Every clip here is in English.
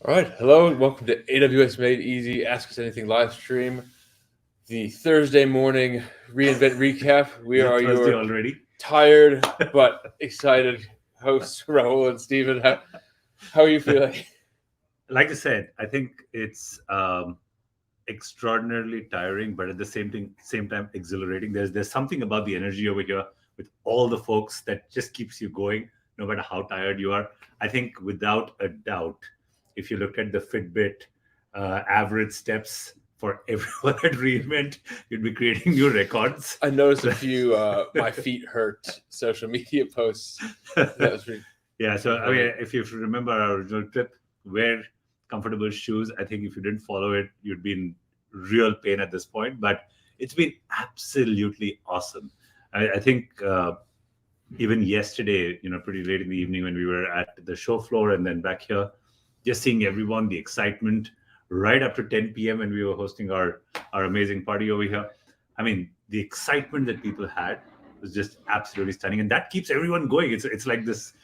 All right, hello and welcome to AWS Made Easy Ask Us Anything live stream, the Thursday morning reInvent recap. We Is it are Thursday your already? tired but excited hosts, Rahul and Stephen. How are you feeling? Like I said, I think it's extraordinarily tiring, but at the same time exhilarating. There's something about the energy over here with all the folks that just keeps you going, no matter how tired you are. I think without a doubt, if you look at the Fitbit average steps for everyone at reInvent, you'd be creating new records. I noticed a few my feet hurt social media posts. That was pretty, Yeah, so pretty I funny. mean, if you remember our original tip, wear comfortable shoes. I think if you didn't follow it, you'd be in real pain at this point. But it's been absolutely awesome. I think even yesterday, pretty late in the evening when we were at the show floor and then back here, just seeing everyone, the excitement right up to 10 p.m. when we were hosting our amazing party over here. I mean, the excitement that people had was just absolutely stunning, and that keeps everyone going. It's like this,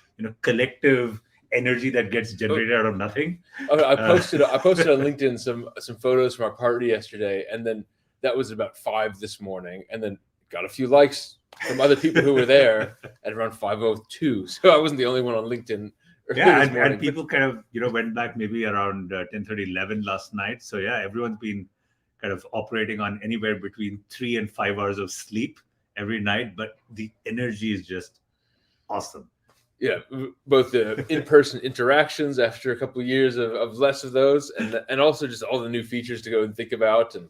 collective energy that gets Oh, generated out of nothing. I Uh, posted I posted on LinkedIn some photos from our party yesterday, and then that was about 5 this morning, and then got a few likes from other people who were there at around 5:02. So I wasn't the only one on LinkedIn early yeah, this and morning. But people kind of went back maybe around 10:30, 11 last night. So yeah, everyone's been kind of operating on anywhere between 3 and 5 hours of sleep every night, but the energy is just awesome. yeah, both the in-person interactions after a couple of years of less of those, and also just all the new features to go and think about. And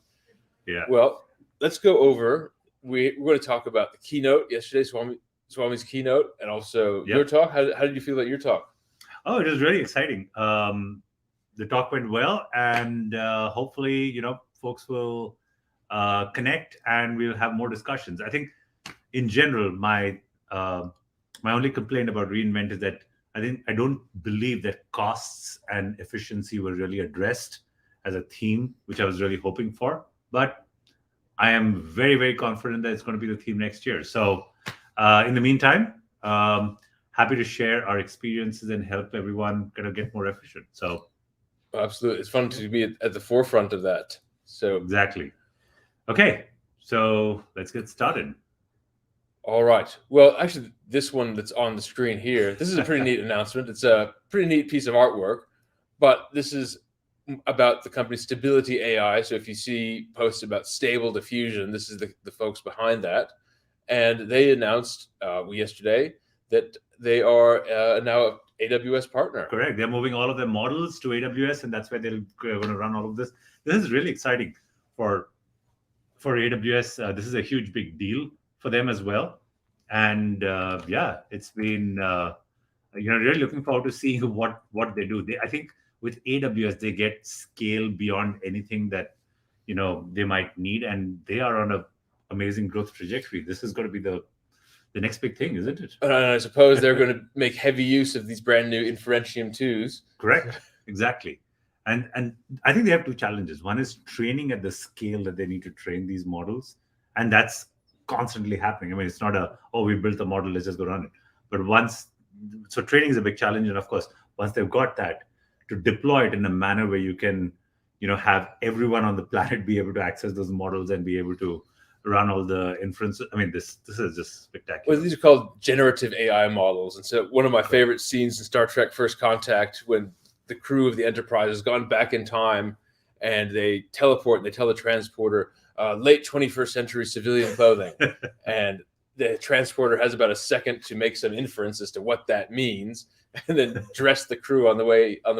Yeah. well, let's go over. We're going to talk about the keynote yesterday, Swami's keynote, and also your Yep. talk. How did you feel about your talk? Oh, it was really exciting. The talk went well, and hopefully, folks will connect, and we'll have more discussions. I think, in general, uh, my only complaint about reInvent is that I don't believe that costs and efficiency were really addressed as a theme, which I was really hoping for. But I am very, very confident that it's going to be the theme next year. So, in the meantime, happy to share our experiences and help everyone kind of get more efficient. So, Absolutely, it's fun to be at the forefront of that. So, exactly. Okay, so let's get started. all right. Well, actually, this one that's on the screen here, this is a pretty neat announcement. It's a pretty neat piece of artwork, but this is about the company Stability AI. So if you see posts about stable diffusion, this is the folks behind that. And they announced yesterday that they are now an AWS partner. Correct. They're moving all of their models to AWS, and that's where they're going to run all of this. This is really exciting for AWS. This is a huge, big deal for them as well. And yeah, it's been really looking forward to seeing what they do. I think with AWS they get scale beyond anything that they might need, and they are on a amazing growth trajectory. This is going to be the next big thing, isn't it? And I suppose they're going to make heavy use of these brand new Inferentium 2s. Correct. Exactly. And I think they have two challenges. One is training at the scale that they need to train these models, and that's constantly happening. I mean, it's not we built a model, let's just go run it. But training is a big challenge, and of course, once they've got that, to deploy it in a manner where you can, have everyone on the planet be able to access those models and be able to run all the inference. I mean, this is just spectacular. Well, these are called generative AI models. And so one of my favorite scenes in Star Trek First Contact, when the crew of the Enterprise has gone back in time and they teleport and they tell the transporter, late 21st century civilian clothing. And the transporter has about a second to make some inference as to what that means, and then dress the crew on the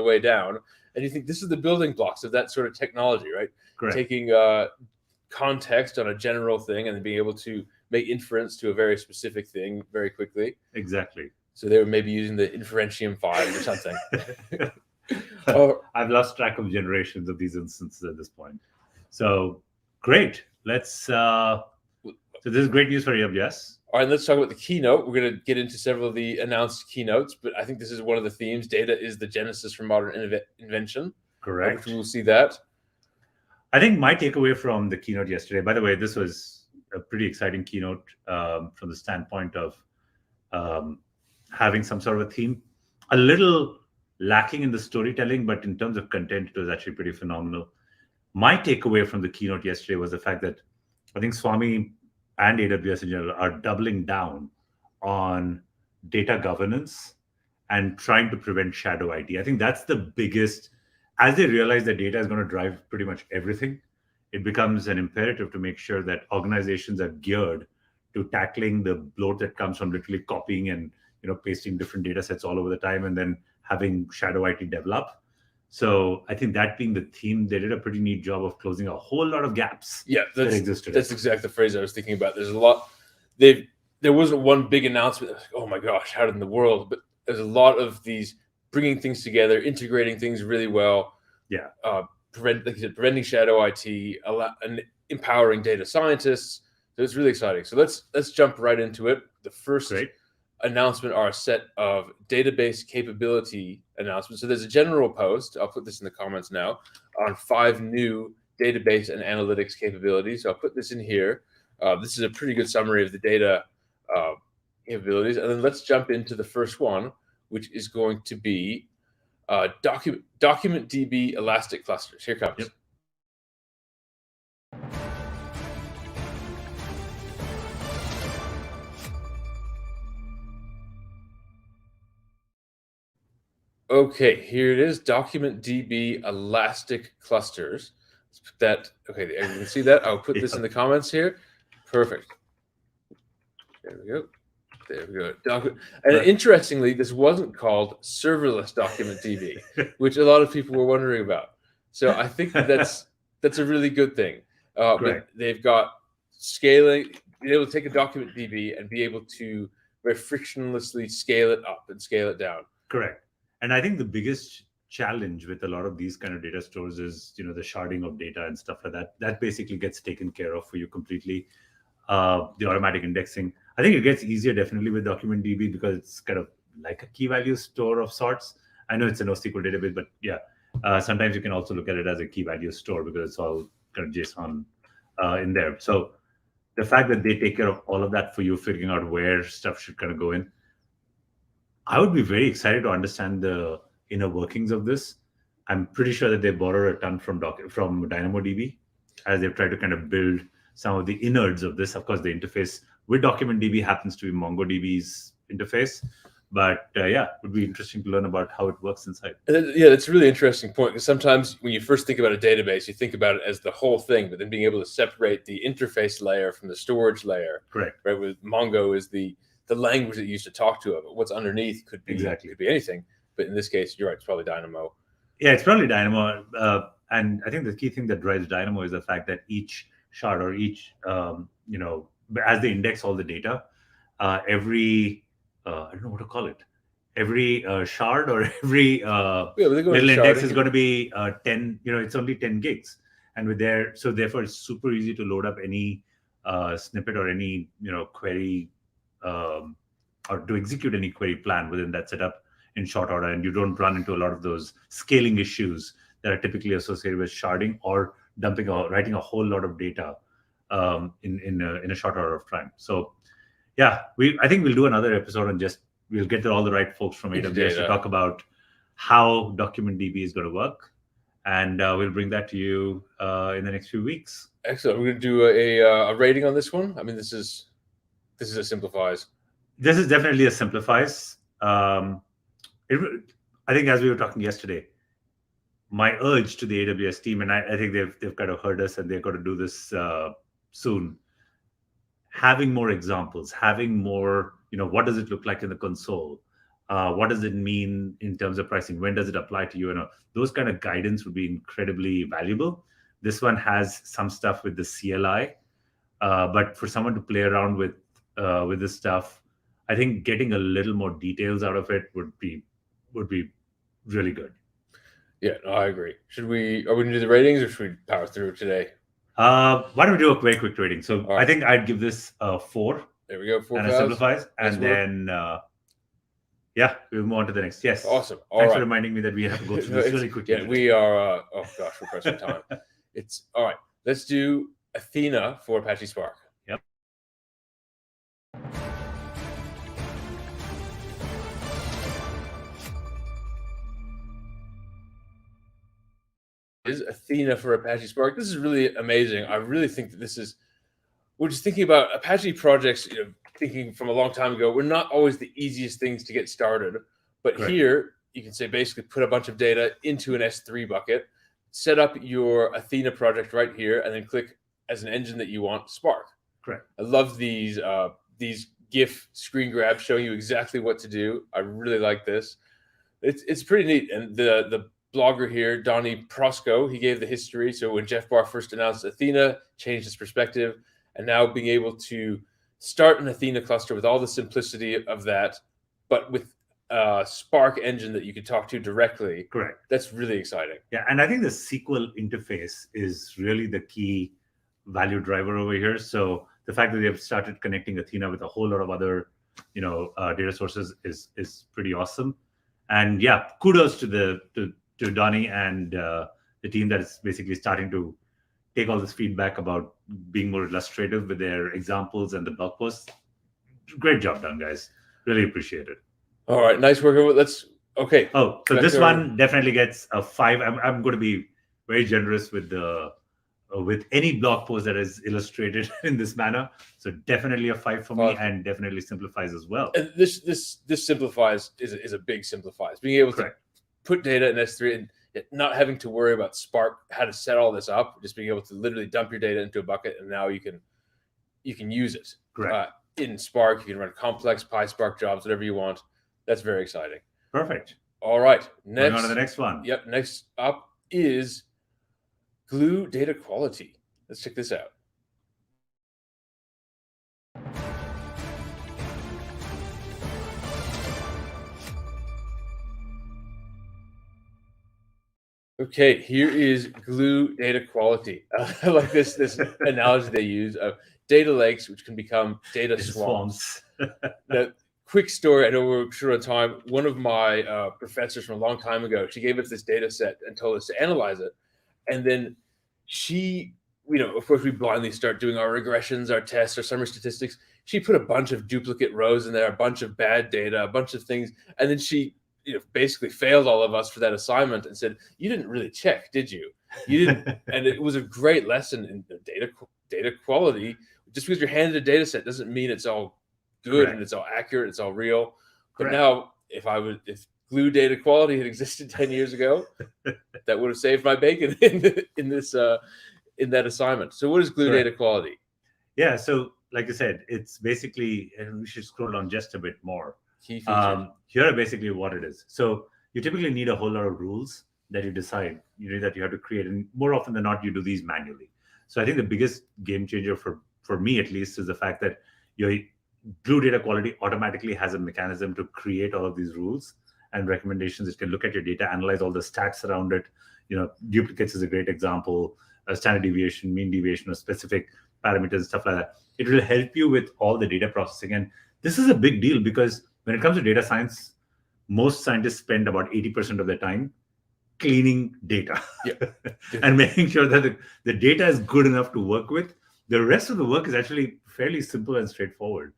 way down. And you think this is the building blocks of that sort of technology, right? Correct. Taking context on a general thing and then being able to make inference to a very specific thing very quickly. Exactly. So they were maybe using the Inferentium 5 or something. I've lost track of generations of these instances at this point. So great. So this is great news for AWS. All right, let's talk about the keynote. We're going to get into several of the announced keynotes, but I think this is one of the themes. Data is the genesis for modern invention. Correct. We'll see that. I think my takeaway from the keynote yesterday, by the way, this was a pretty exciting keynote from the standpoint of having some sort of a theme. A little lacking in the storytelling, but in terms of content, it was actually pretty phenomenal. My takeaway from the keynote yesterday was the fact that I think Swami and AWS in general are doubling down on data governance and trying to prevent shadow IT. I think that's the biggest, as they realize that data is going to drive pretty much everything, it becomes an imperative to make sure that organizations are geared to tackling the bloat that comes from literally copying and pasting different data sets all over the time and then having shadow IT develop. So I think that being the theme, they did a pretty neat job of closing a whole lot of gaps that existed. That's exactly the phrase I was thinking about. There's a lot. There wasn't one big announcement. Oh my gosh, how in the world? But there's a lot of these bringing things together, integrating things really well. Yeah. Like you said, preventing shadow IT, and empowering data scientists. So it's really exciting. So let's jump right into it. The first announcement are a set of database capability announcements. So there's a general post, I'll put this in the comments now, on 5 new database and analytics capabilities. So I'll put this in here. This is a pretty good summary of the data capabilities. And then let's jump into the first one, which is going to be document DB elastic clusters. Here comes. Yep. Okay, here it is. Document DB elastic clusters. Let's put that. Okay, you can see that. I'll put this in the comments here. Perfect. There we go. There we go. And interestingly, this wasn't called serverless document DB, which a lot of people were wondering about. So I think that's a really good thing. They've got scaling, being able to take a document DB and be able to very frictionlessly scale it up and scale it down. Correct. And I think the biggest challenge with a lot of these kind of data stores is, the sharding of data and stuff like that. That basically gets taken care of for you completely. The automatic indexing. I think it gets easier definitely with document DB because it's kind of like a key value store of sorts. I know it's a NoSQL database, but yeah, sometimes you can also look at it as a key value store because it's all kind of JSON in there. So the fact that they take care of all of that for you, figuring out where stuff should kind of go in, I would be very excited to understand the inner workings of this. I'm pretty sure that they borrowed a ton from DynamoDB as they've tried to kind of build some of the innards of this. Of course, the interface with document DB happens to be MongoDB's interface. But it would be interesting to learn about how it works inside. Yeah, that's a really interesting point because sometimes when you first think about a database, you think about it as the whole thing, but then being able to separate the interface layer from the storage layer. Correct. Right. With Mongo is the language that you used to talk to it, but what's underneath could be anything. But in this case, you're right, it's probably Dynamo. Yeah, it's probably Dynamo. And I think the key thing that drives Dynamo is the fact that each shard or each, as they index all the data, every, I don't know what to call it, every shard or every little index is going to be 10, it's only 10 gigs. And so therefore it's super easy to load up any snippet or any, query or to execute any query plan within that setup in short order. And you don't run into a lot of those scaling issues that are typically associated with sharding or writing a whole lot of data in a short order of time. So yeah, I think we'll do another episode and we'll get all the right folks from AWS to talk about how document DB is going to work. And we'll bring that to you in the next few weeks. Excellent. We're going to do a rating on this one. I mean, this is a simplifies. This is definitely a simplifies. I think as we were talking yesterday, my urge to the AWS team, and I think they've kind of heard us and they're going to do this soon, having more examples, having more, what does it look like in the console? What does it mean in terms of pricing? When does it apply to you? Those kind of guidance would be incredibly valuable. This one has some stuff with the CLI, but for someone to play around with this stuff, I think getting a little more details out of it would be really good. Yeah, no, I agree. Are we going to do the ratings or should we power through today? Why don't we do a very quick rating? So right. I think I'd give this a 4. There we go. 4 and a simplifies. And then, we'll move on to the next. Yes. Awesome. Thanks for reminding me that we have to go through this really quickly. Yeah, we are. Oh gosh, we're pressing time. It's all right. Let's do Athena for Apache Spark. Yep. is Athena for Apache Spark. This is really amazing. I really think that we're just thinking about Apache projects, thinking from a long time ago, we're not always the easiest things to get started. But Correct. Here, you can say basically put a bunch of data into an S3 bucket, set up your Athena project right here, and then click as an engine that you want, Spark. Correct. I love these GIF screen grabs showing you exactly what to do. I really like this. It's pretty neat. And the blogger here, Donnie Prosco, he gave the history. So when Jeff Barr first announced Athena, changed his perspective, and now being able to start an Athena cluster with all the simplicity of that, but with a Spark engine that you can talk to directly. Correct. That's really exciting. Yeah, and I think the SQL interface is really the key value driver over here. So the fact that they have started connecting Athena with a whole lot of other, data sources is pretty awesome. And yeah, kudos to Donnie and the team that is basically starting to take all this feedback about being more illustrative with their examples and the blog posts. Great job done, guys. Really appreciate it. All right, nice work. Okay. Oh, so this one definitely gets a 5. I'm going to be very generous with any blog post that is illustrated in this manner. So definitely a 5 for me, and definitely simplifies as well. And this simplifies is a big simplifies. Being able to put data in S3 and not having to worry about Spark, how to set all this up, just being able to literally dump your data into a bucket, and now you can use it. Correct. In Spark, you can run complex PySpark jobs, whatever you want. That's very exciting. Perfect. All right. Next, on to the next one. Yep. Next up is Glue data quality. Let's check this out. Okay, here is Glue data quality. I like this analogy they use of data lakes, which can become data swamps. Now, quick story, I know we're short on time. One of my professors from a long time ago, she gave us this data set and told us to analyze it. And then she, of course, we blindly start doing our regressions, our tests, our summary statistics. She put a bunch of duplicate rows in there, a bunch of bad data, a bunch of things. And then she basically failed all of us for that assignment and said, you didn't really check, did you? You didn't. And it was a great lesson in data quality. Just because you're handed a data set doesn't mean it's all good and it's all accurate, it's all real. But now, if Glue data quality had existed 10 years ago, that would have saved my bacon in that assignment. So what is Glue data quality? Yeah, so like I said, it's basically, and we should scroll down just a bit more. Key features. Here are basically what it is. So you typically need a whole lot of rules that you decide, that you have to create. And more often than not, you do these manually. So I think the biggest game changer for me, at least, is the fact that your Glue data quality automatically has a mechanism to create all of these rules and recommendations. It can look at your data, analyze all the stats around it. Duplicates is a great example, standard deviation, mean deviation, or specific parameters, stuff like that. It will help you with all the data processing. And this is a big deal because when it comes to data science, most scientists spend about 80% of their time cleaning data and making sure that the data is good enough to work with. The rest of the work is actually fairly simple and straightforward.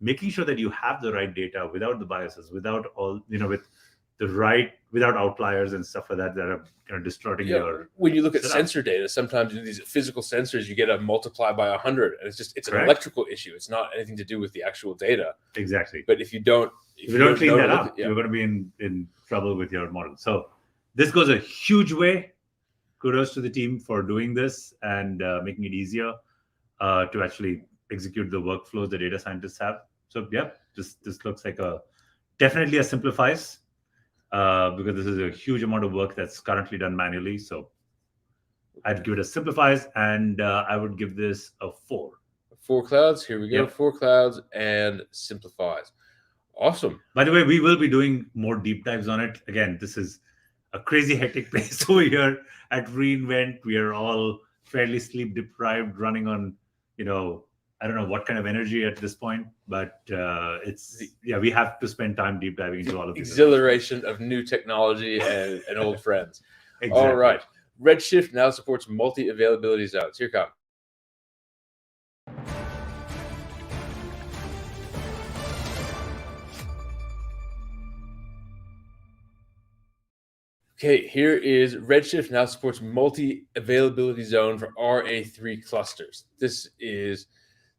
Making sure that you have the right data without the biases, without all, without outliers and stuff like that are kind of distorting your. When you look at sensor data, sometimes in these physical sensors, you get a multiply by 100, and it's an electrical issue. It's not anything to do with the actual data. Exactly. But if you don't clean that up, you're going to be in trouble with your model. So this goes a huge way. Kudos to the team for doing this and making it easier to actually execute the workflows the data scientists have. So this looks like definitely a simplifies because this is a huge amount of work that's currently done manually. So I'd give it a simplifies, and I would give this a 4. 4 clouds. Here we go. 4 clouds and simplifies. Awesome. By the way, we will be doing more deep dives on it. Again, this is a crazy hectic place over here at reInvent. We are all fairly sleep deprived, running on, I don't know what kind of energy at this point, but we have to spend time deep diving into all of this. Exhilaration of new technology and old friends. Exactly. All right. Redshift now supports multi-availability zones. Here come. Okay, here is Redshift now supports multi-availability zone for RA3 clusters. This is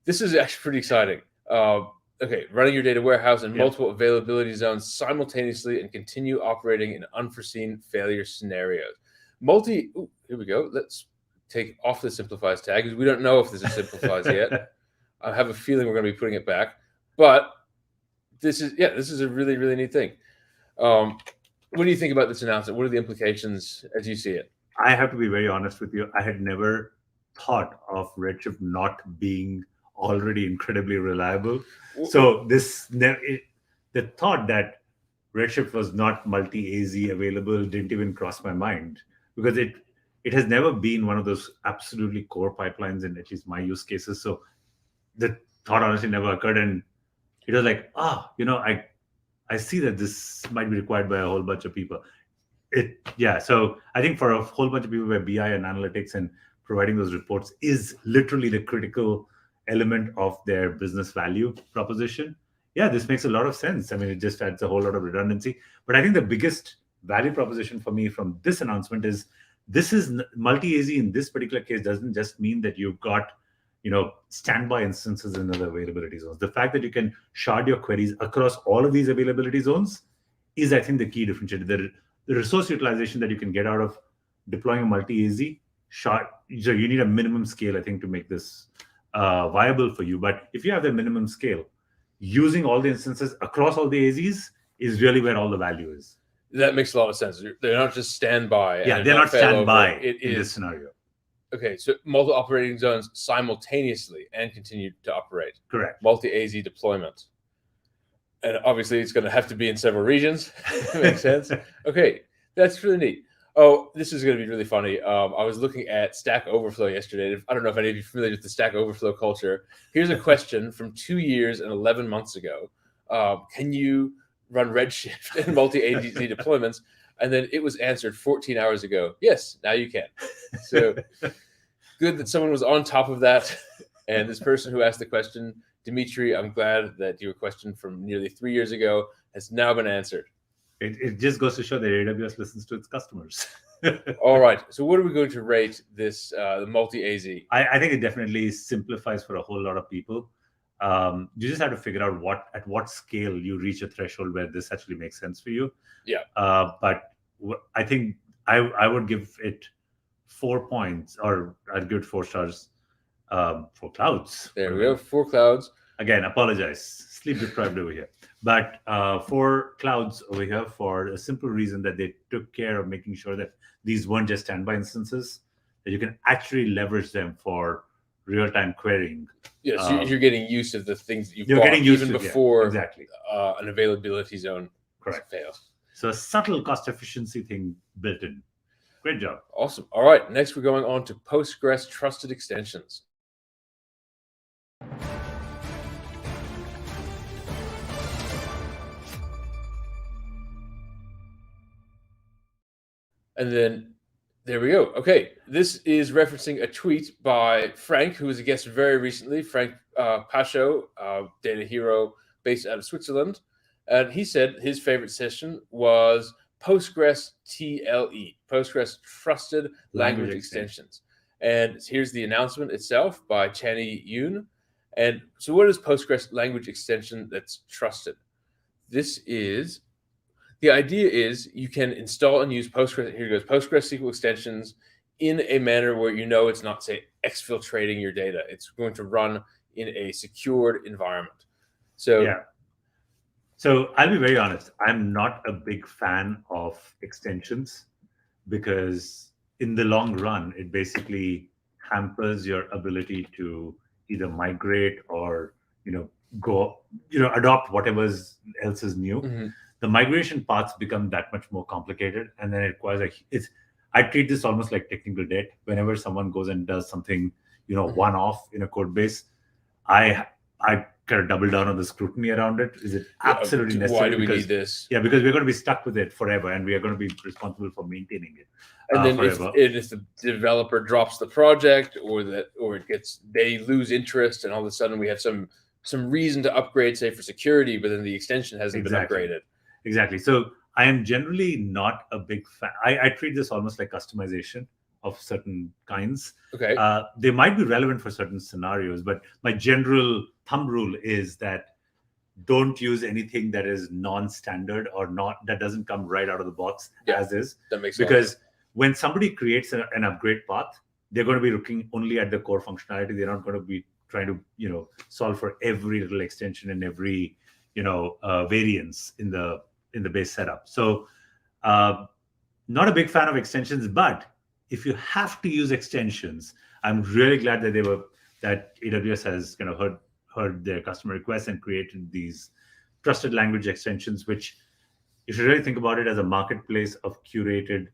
actually pretty exciting. Okay, running your data warehouse in multiple availability zones simultaneously and continue operating in unforeseen failure scenarios. Here we go. Let's take off the simplifies tag because we don't know if this is simplifies yet. I have a feeling we're going to be putting it back, but this is a really, really neat thing. What do you think about this announcement? What are the implications as you see it? I have to be very honest with you. I had never thought of Redshift not being already incredibly reliable. So the thought that Redshift was not multi-AZ available didn't even cross my mind, because it has never been one of those absolutely core pipelines in at least my use cases. So the thought honestly never occurred, and it was like, I see that this might be required by a whole bunch of people. So I think for a whole bunch of people where BI and analytics and providing those reports is literally the critical element of their business value proposition. Yeah, this makes a lot of sense. I mean, it just adds a whole lot of redundancy. But I think the biggest value proposition for me from this announcement is multi-AZ in this particular case doesn't just mean that you've got standby instances in other availability zones. The fact that you can shard your queries across all of these availability zones is, I think, the key differentiator. The resource utilization that you can get out of deploying a multi-AZ shard, so you need a minimum scale, I think, to make this viable for you. But if you have the minimum scale, using all the instances across all the AZs is really where all the value is. That makes a lot of sense. They're not just standby. Yeah, they're not standby in this scenario. Okay, so multiple operating zones simultaneously and continue to operate. Correct. Multi-AZ deployment. And obviously it's going to have to be in several regions. Makes sense. Okay, that's really neat. Oh, this is going to be really funny. I was looking at Stack Overflow yesterday. I don't know if any of you are familiar with the Stack Overflow culture. Here's a question from 2 years and 11 months ago. Can you run Redshift in multi-AZ deployments? And then it was answered 14 hours ago. Yes, now you can. So good that someone was on top of that. And this person who asked the question, Dimitri, I'm glad that your question from nearly 3 years ago has now been answered. It just goes to show that AWS listens to its customers. All right. So what are we going to rate this, the multi-AZ? I think it definitely simplifies for a whole lot of people. You just have to figure out at what scale you reach a threshold where this actually makes sense for you. Yeah. But I think I would give it 4 points, or I'd give it 4 stars for clouds. There we go. 4 clouds. Again, apologize. Sleep deprived over here. But 4 clouds over here for a simple reason that they took care of making sure that these weren't just standby instances, that you can actually leverage them for real-time querying. Yes, you're getting use of the things that you're getting used even to, before exactly. An availability zone fails. So a subtle cost efficiency thing built in. Great job. Awesome. All right, next we're going on to Postgres trusted extensions. And then there we go. Okay, this is referencing a tweet by Frank, who was a guest very recently, Frank Pacho, data hero based out of Switzerland. And he said his favorite session was Postgres TLE, Postgres Trusted Language Extensions. And here's the announcement itself by Channy Yoon. And so what is Postgres language extension that's trusted? The idea is you can install and use Postgres, here goes, Postgres SQL extensions in a manner where it's not, say, exfiltrating your data. It's going to run in a secured environment. So I'll be very honest. I'm not a big fan of extensions because in the long run, it basically hampers your ability to either migrate or, adopt whatever else is new. Mm-hmm. The migration paths become that much more complicated, and then it requires I treat this almost like technical debt. Whenever someone goes and does something, one-off in a code base, I kind of double down on the scrutiny around it. Is it absolutely necessary? Why do we need this? Yeah, because we're going to be stuck with it forever, and we are going to be responsible for maintaining it. And then if the developer drops the project, or they lose interest, and all of a sudden we have some reason to upgrade, say for security, but then the extension hasn't been upgraded. Exactly. So I am generally not a big fan. I treat this almost like customization of certain kinds. Okay. They might be relevant for certain scenarios, but my general thumb rule is that don't use anything that is non-standard or not that doesn't come right out of the box as is. That makes sense. Because when somebody creates an upgrade path, they're going to be looking only at the core functionality. They're not going to be trying to solve for every little extension and every variance in the base setup. So not a big fan of extensions, but if you have to use extensions, I'm really glad that AWS has kind of heard their customer requests and created these trusted language extensions, which you should really think about it as a marketplace of curated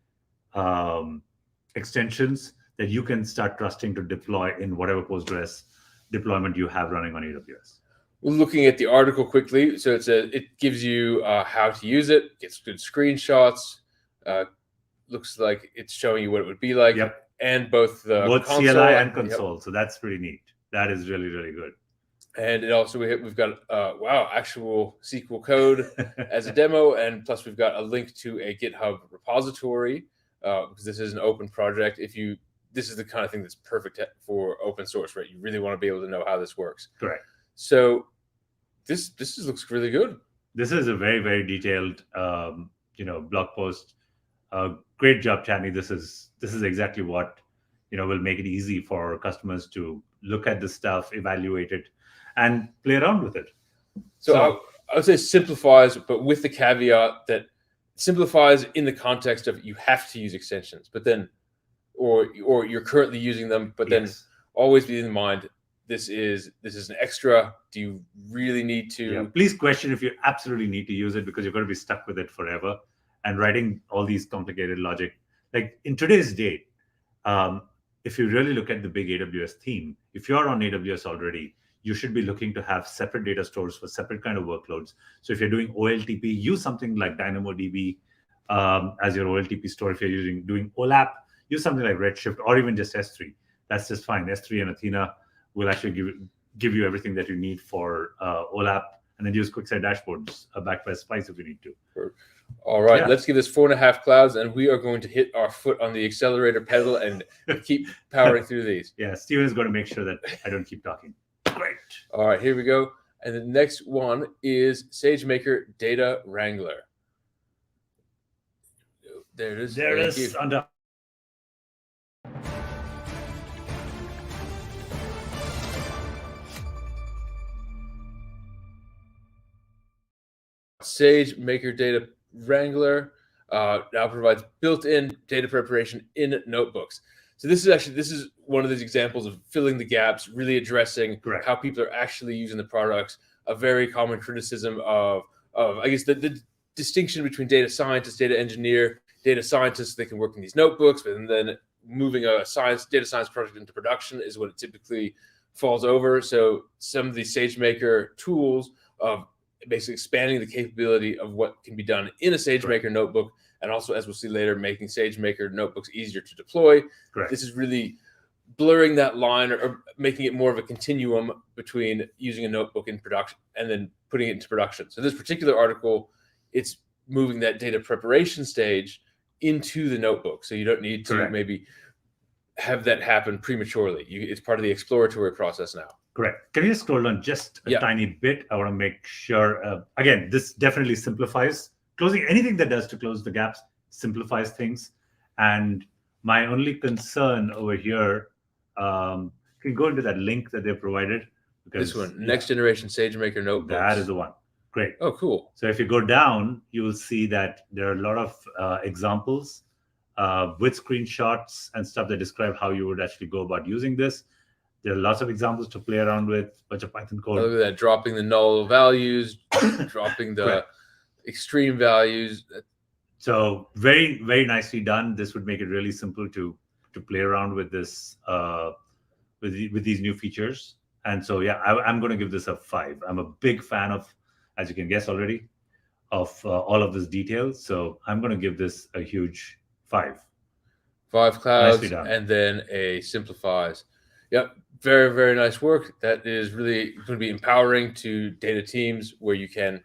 extensions that you can start trusting to deploy in whatever Postgres deployment you have running on AWS. Looking at the article quickly, so it gives you how to use it, gets good screenshots, looks like it's showing you what it would be like, and both console, CLI and console. So that's pretty neat. That is really, really good. And it also we've got actual SQL code as a demo, and plus we've got a link to a GitHub repository because this is an open project. This is the kind of thing that's perfect for open source, right? You really want to be able to know how this works. Correct. So this looks really good. This is a very, very detailed blog post. Great job, Chani. This is exactly what will make it easy for customers to look at the stuff, evaluate it, and play around with it. So I would say simplifies, but with the caveat that simplifies in the context of you have to use extensions, but then, or you're currently using them, but then always be in mind this is an extra. Do you really need to? Yeah, please question if you absolutely need to use it, because you're going to be stuck with it forever. And writing all these complicated logic, like in today's date, if you really look at the big AWS theme, if you're on AWS already, you should be looking to have separate data stores for separate kind of workloads. So if you're doing OLTP, use something like DynamoDB as your OLTP store. If you're doing OLAP, use something like Redshift or even just S3. That's just fine. S3 and Athena will actually give you everything that you need for OLAP, and then use quick site dashboards backed by Spice if you need to. All right, let's give this 4.5 clouds, and we are going to hit our foot on the accelerator pedal and keep powering through these. Yeah, Stephen is going to make sure that I don't keep talking. Great. All right, here we go. And the next one is SageMaker Data Wrangler. There it is. There it is. Under. SageMaker Data Wrangler now provides built-in data preparation in notebooks. So this is one of those examples of filling the gaps, really addressing how people are actually using the products. A very common criticism of I guess the distinction between data scientist, data engineer. Data scientists, they can work in these notebooks, but then moving a data science project into production is what it typically falls over. So some of these SageMaker tools of basically expanding the capability of what can be done in a SageMaker notebook, and also, as we'll see later, making SageMaker notebooks easier to deploy. This is really blurring that line or making it more of a continuum between using a notebook in production and then putting it into production. So this particular article, it's moving that data preparation stage into the notebook. So you don't need to maybe have that happen prematurely. It's part of the exploratory process now. Correct. Can you just scroll down just a tiny bit? I want to make sure. Again, this definitely simplifies. Closing anything that does to close the gaps simplifies things. And my only concern over here, can you go into that link that they provided? Because, this one, next generation SageMaker notebooks. That is the one. Great. Oh, cool. So if you go down, you will see that there are a lot of examples with screenshots and stuff that describe how you would actually go about using this. There are lots of examples to play around with, a bunch of Python code. Look at that, dropping the null values, dropping the extreme values. So very, very nicely done. This would make it really simple to play around with this, with these new features. And so, yeah, I'm going to give this a 5. I'm a big fan of, as you can guess already, of all of this detail. So I'm going to give this a huge 5. 5 clouds, and then a simplifies. Yep, very, very nice work. That is really going to be empowering to data teams, where you can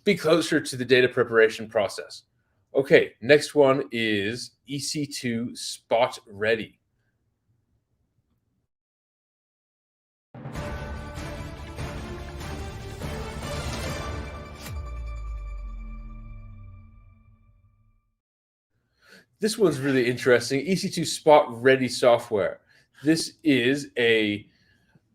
be closer to the data preparation process. Okay, next one is EC2 Spot Ready. This one's really interesting. EC2 Spot Ready software. This is a,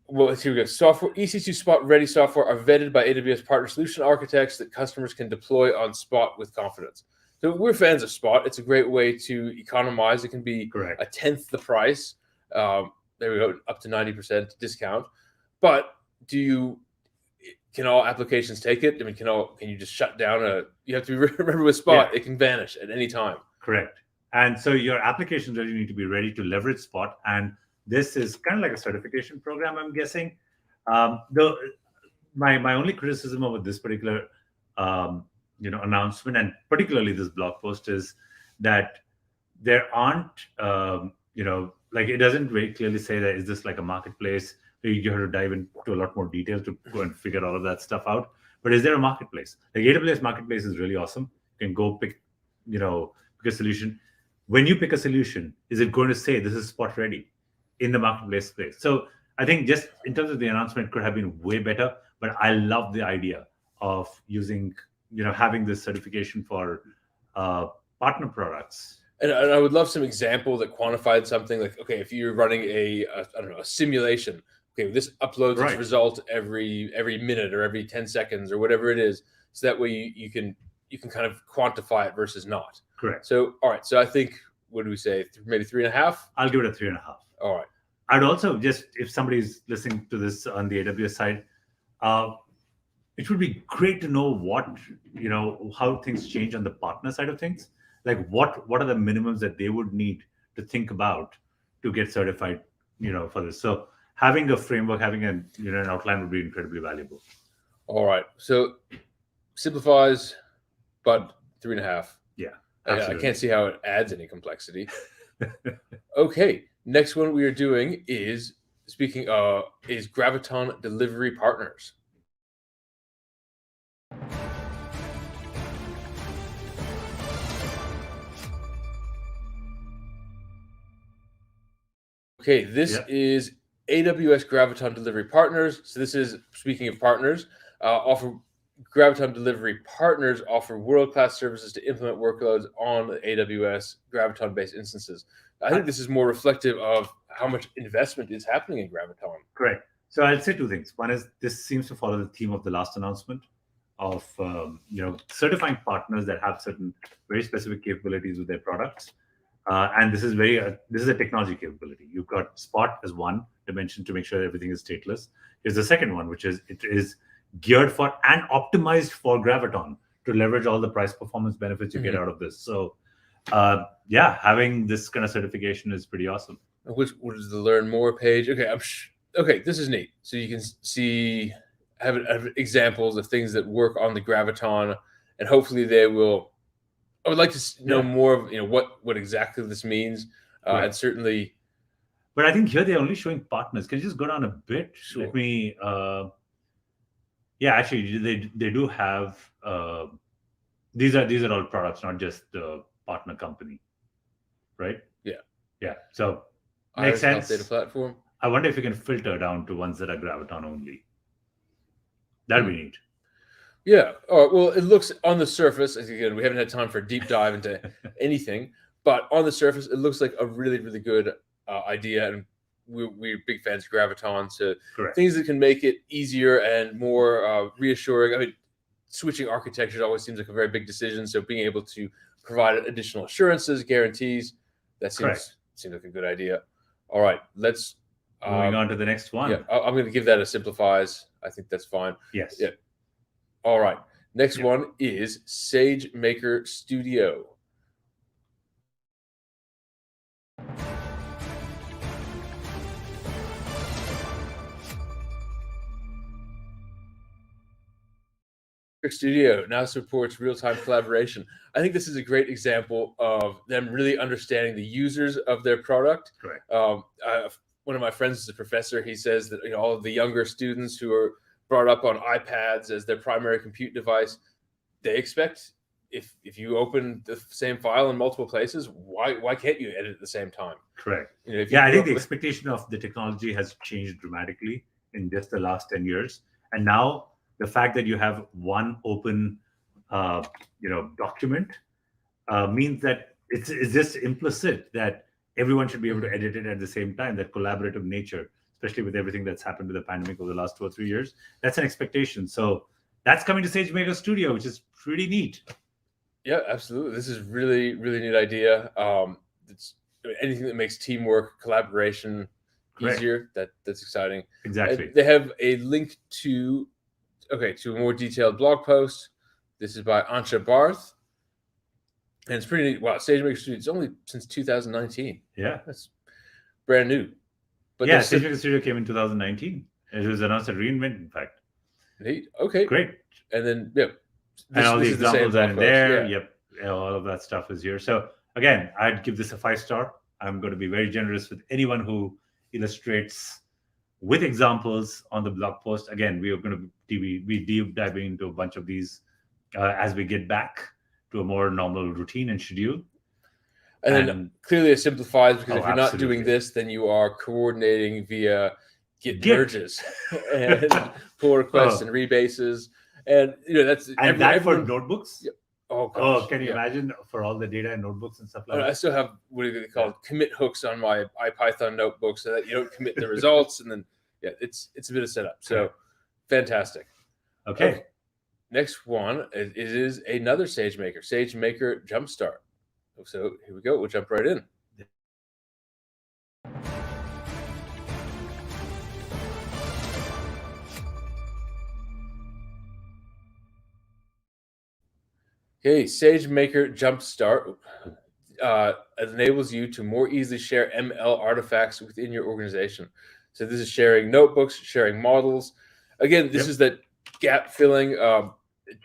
well, here we go. Software, EC2 Spot Ready software are vetted by AWS partner solution architects that customers can deploy on Spot with confidence. So we're fans of Spot. It's a great way to economize. It can be Correct. a tenth the price. There we go, up to 90% discount. But can all applications take it? I mean, can you just shut down you have to remember with Spot, it can vanish at any time. Correct. And so your applications really need to be ready to leverage Spot. And this is kind of like a certification program, I'm guessing. Though my only criticism of this particular announcement, and particularly this blog post, is that there aren't like, it doesn't very clearly say that is this like a marketplace. You have to dive into a lot more detail to go and figure all of that stuff out. But is there a marketplace? Like, AWS marketplace is really awesome. You can go pick a solution. When you pick a solution, is it going to say this is Spot Ready in the marketplace space? So I think just in terms of the announcement, it could have been way better. But I love the idea of using, having this certification for partner products. And I would love some example that quantified something like, okay, if you're running a simulation, okay, this uploads its result every minute or every 10 seconds or whatever it is. So that way you can kind of quantify it versus not. Correct. So, all right. So I think, what do we say? Maybe 3.5? I'll give it a 3.5. All right. I'd also just, if somebody's listening to this on the AWS side, it would be great to know how things change on the partner side of things. Like what are the minimums that they would need to think about to get certified, for this. So having a framework, having an outline would be incredibly valuable. All right. So simplifies, but 3.5. Yeah. I can't see how it adds any complexity. Okay. Next one we are doing is Graviton Delivery Partners. Okay, this is AWS Graviton Delivery Partners. So this is, speaking of partners, Graviton Delivery Partners offer world-class services to implement workloads on AWS Graviton-based instances. I think this is more reflective of how much investment is happening in Graviton. Correct. So I'll say two things. One is, this seems to follow the theme of the last announcement of certifying partners that have certain very specific capabilities with their products. And this is a technology capability. You've got Spot as one dimension to make sure everything is stateless. Here's the second one, which is it is geared for and optimized for Graviton to leverage all the price performance benefits you get out of this. So having this kind of certification is pretty awesome. What is the learn more page? Okay, okay, this is neat. So you can have examples of things that work on the Graviton, and hopefully they will. I would like to know more of what exactly this means, and certainly. But I think here they're only showing partners. Can you just go down a bit? Sure. Let me. Actually, they do have. These are all products, not just the partner company, right? Yeah. So makes sense. Data platform. I wonder if you can filter down to ones that are Graviton only. That'd be neat. Yeah. All right. Well, it looks on the surface, again, we haven't had time for a deep dive into anything, but on the surface, it looks like a really, really good idea. And we're big fans of Graviton. So things that can make it easier and more reassuring. I mean, switching architecture always seems like a very big decision. So being able to provide additional assurances, guarantees, that seems like a good idea. All right. Let's. Moving on to the next one. Yeah. I'm going to give that a simplifies. I think that's fine. Yes. Yeah. All right. Next one is SageMaker Studio. Studio now supports real-time collaboration. I think this is a great example of them really understanding the users of their product. Correct. One of my friends is a professor. He says that all of the younger students who are brought up on iPads as their primary compute device. They expect if you open the same file in multiple places, why can't you edit at the same time? Correct. If I think the expectation of the technology has changed dramatically in just the last 10 years. And now the fact that you have one open, document means that it's just implicit that everyone should be able to edit it at the same time. That collaborative nature, especially with everything that's happened with the pandemic over the last 2 or 3 years, that's an expectation. So that's coming to SageMaker Studio, which is pretty neat. Yeah, absolutely. This is really, really neat idea. It's anything that makes teamwork, collaboration easier. That's exciting. Exactly. And they have a link to a more detailed blog post. This is by Ansha Barth. And it's pretty neat. Wow, SageMaker Studio, it's only since 2019. Yeah. That's brand new. But yeah, SageMaker Studio came in 2019. It was announced at reInvent, in fact. Neat. Okay. Great. And then, and all the examples are in there. Yeah. Yep. All of that stuff is here. So again, I'd give this a 5-star. I'm going to be very generous with anyone who illustrates with examples on the blog post. Again, we are going to be deep diving into a bunch of these as we get back to a more normal routine and schedule. And then clearly it simplifies, because if you're not doing this, then you are coordinating via Git merges and pull requests and rebases. And that's for notebooks. Yep. Oh, gosh. Can you imagine for all the data and notebooks and stuff like that? I still have what do they call commit hooks on my IPython notebook so that you don't commit the results, and then it's a bit of setup. So fantastic. Okay. Next one is another SageMaker Jumpstart. So here we go. We'll jump right in. Okay, SageMaker Jumpstart enables you to more easily share ML artifacts within your organization. So this is sharing notebooks, sharing models. Again, this is that gap filling.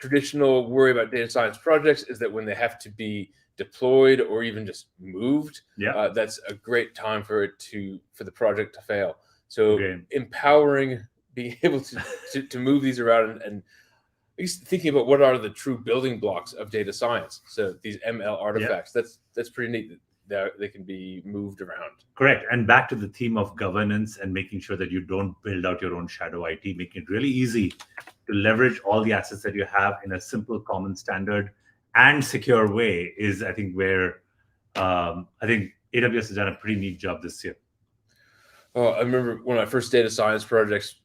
Traditional worry about data science projects is that when they have to be deployed or even just moved, that's a great time for the project to fail. So empowering, being able to move these around and thinking about what are the true building blocks of data science. So these ML artifacts, that's pretty neat that they can be moved around. Correct. And back to the theme of governance and making sure that you don't build out your own shadow IT, making it really easy to leverage all the assets that you have in a simple, common, standard and secure way is, I think, where I think AWS has done a pretty neat job this year. Oh, I remember one of my first data science projects.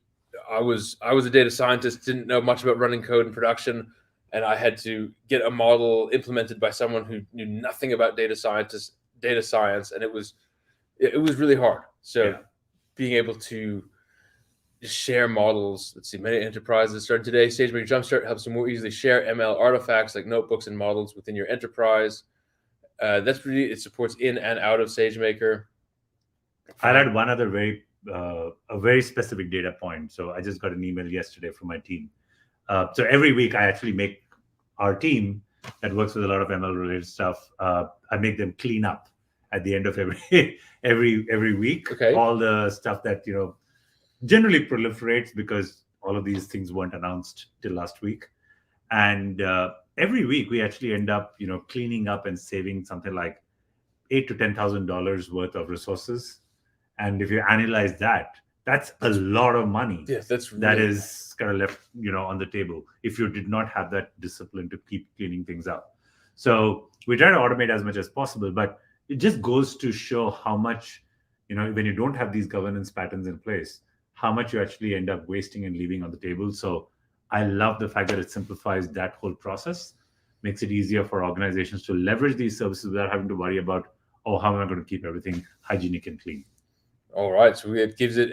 I was a data scientist, didn't know much about running code in production, and I had to get a model implemented by someone who knew nothing about data science, and it was really hard. So being able to share models, let's see, many enterprises starting today. SageMaker Jumpstart helps you more easily share ML artifacts like notebooks and models within your enterprise. That's pretty. It supports in and out of SageMaker. I'll add one other a very specific data point. So I just got an email yesterday from my team. So every week I actually make our team that works with a lot of ML related stuff. I make them clean up at the end of every week. All the stuff that generally proliferates because all of these things weren't announced till last week. And every week we actually end up cleaning up and saving something like $8,000 to $10,000 worth of resources. And if you analyze that, that's a lot of money. Yes, that is kind of left, on the table if you did not have that discipline to keep cleaning things up. So we try to automate as much as possible, but it just goes to show how much, when you don't have these governance patterns in place, how much you actually end up wasting and leaving on the table. So I love the fact that it simplifies that whole process, makes it easier for organizations to leverage these services without having to worry about, how am I going to keep everything hygienic and clean? All right, so it gives it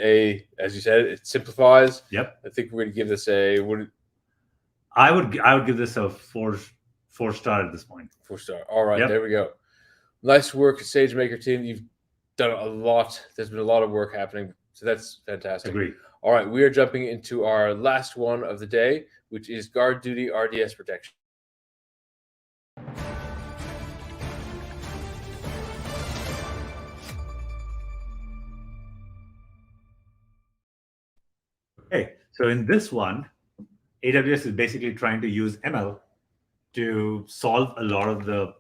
as you said, it simplifies. Yep. I think we're going to give this I would give this a 4-star at this point. 4-star. All right, There we go. Nice work, SageMaker team. You've done a lot. There's been a lot of work happening, so that's fantastic. Agreed. All right, we are jumping into our last one of the day, which is Guard Duty RDS protection. Okay, So in this one, AWS is basically trying to use ML to solve a lot of the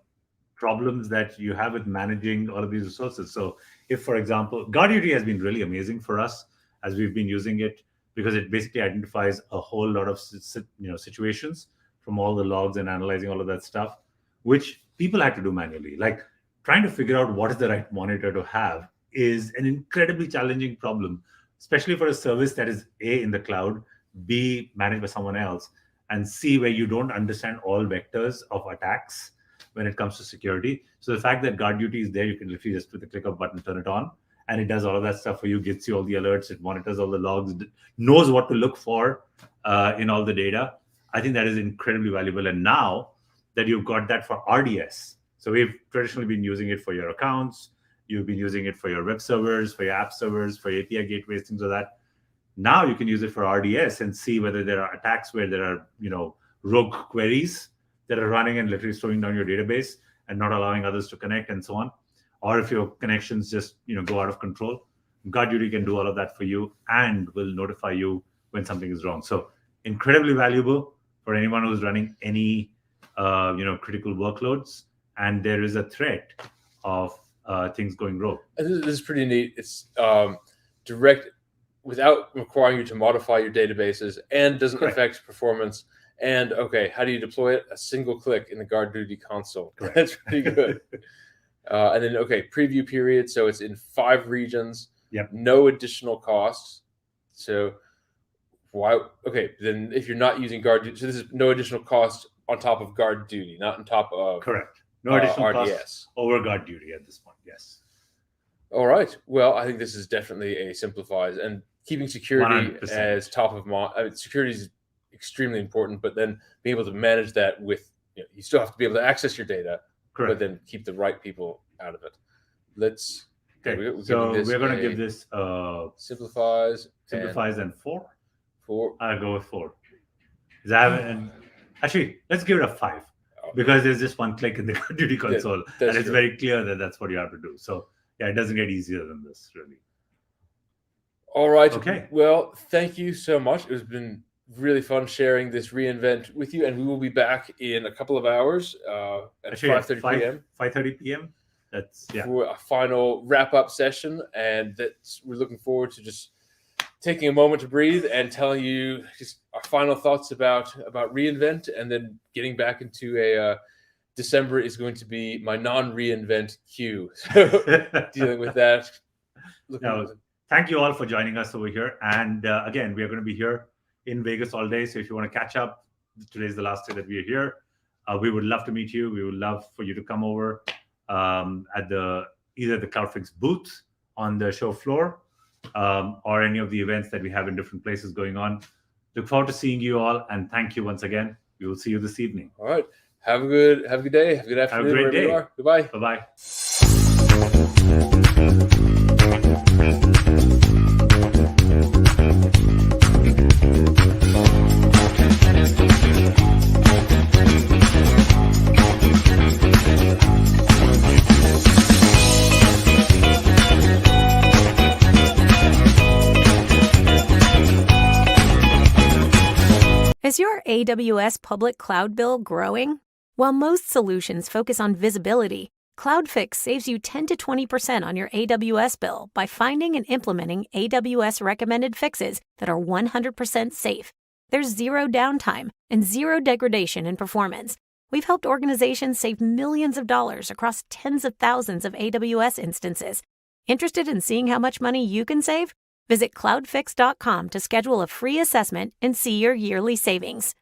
problems that you have with managing all of these resources. So if, for example, GuardDuty has been really amazing for us as we've been using it, because it basically identifies a whole lot of situations from all the logs and analyzing all of that stuff, which people had to do manually. Like trying to figure out what is the right monitor to have is an incredibly challenging problem, especially for a service that is A, in the cloud, B, managed by someone else, and C, where you don't understand all vectors of attacks when it comes to security. So the fact that GuardDuty is there, you can literally just with a click of a button turn it on, and it does all of that stuff for you, gets you all the alerts, it monitors all the logs, knows what to look for in all the data. I think that is incredibly valuable. And now that you've got that for RDS, so we've traditionally been using it for your accounts, you've been using it for your web servers, for your app servers, for your API gateways, things like that. Now you can use it for RDS and see whether there are attacks where there are, rogue queries that are running and literally slowing down your database and not allowing others to connect and so on. Or if your connections just, go out of control, GuardDuty can do all of that for you and will notify you when something is wrong. So incredibly valuable for anyone who's running any, critical workloads. And there is a threat of things going wrong. This is pretty neat. It's direct without requiring you to modify your databases and doesn't affect performance. And okay, how do you deploy it? A single click in the GuardDuty console. Correct. That's pretty good. And then, preview period. So it's in 5 regions. Yep. No additional costs. So why? Okay, then if you're not using GuardDuty, so this is no additional cost on top of GuardDuty, not on top of correct. No additional RDS. costs over GuardDuty at this point. Yes. All right. Well, I think this is definitely a simplifies and keeping security 100%. as top of mind. Security is extremely important, but then being able to manage that with, you still have to be able to access your data, Correct. but then keep the right people out of it. Let's. Okay. we're going to give this simplifies and 4. 4. I'll go with 4. Actually, let's give it a 5 because there's just one click in the GuardDuty console, and it's very clear that that's what you have to do. So yeah, it doesn't get easier than this, really. All right. Okay. Well, thank you so much. It has been really fun sharing this reInvent with you, and we will be back in a couple of hours at 5:30 p.m. 5:30 p.m. That's for a final wrap-up session, and we're looking forward to just taking a moment to breathe and telling you just our final thoughts about reInvent, and then getting back into a December is going to be my non-reInvent queue. So dealing with that. Thank you all for joining us over here. And again, we are going to be here in Vegas all day. So if you want to catch up, today's the last day that we are here. We would love to meet you. We would love for you to come over at either the CloudFix booth on the show floor or any of the events that we have in different places going on. Look forward to seeing you all, and thank you once again. We will see you this evening. All right. Have a good day. Have a good afternoon. Have a great day. You are. Goodbye. Bye-bye. Is your AWS public cloud bill growing? While most solutions focus on visibility, CloudFix saves you 10 to 20% on your AWS bill by finding and implementing AWS recommended fixes that are 100% safe. There's zero downtime and zero degradation in performance. We've helped organizations save millions of dollars across tens of thousands of AWS instances. Interested in seeing how much money you can save? Visit cloudfix.com to schedule a free assessment and see your yearly savings.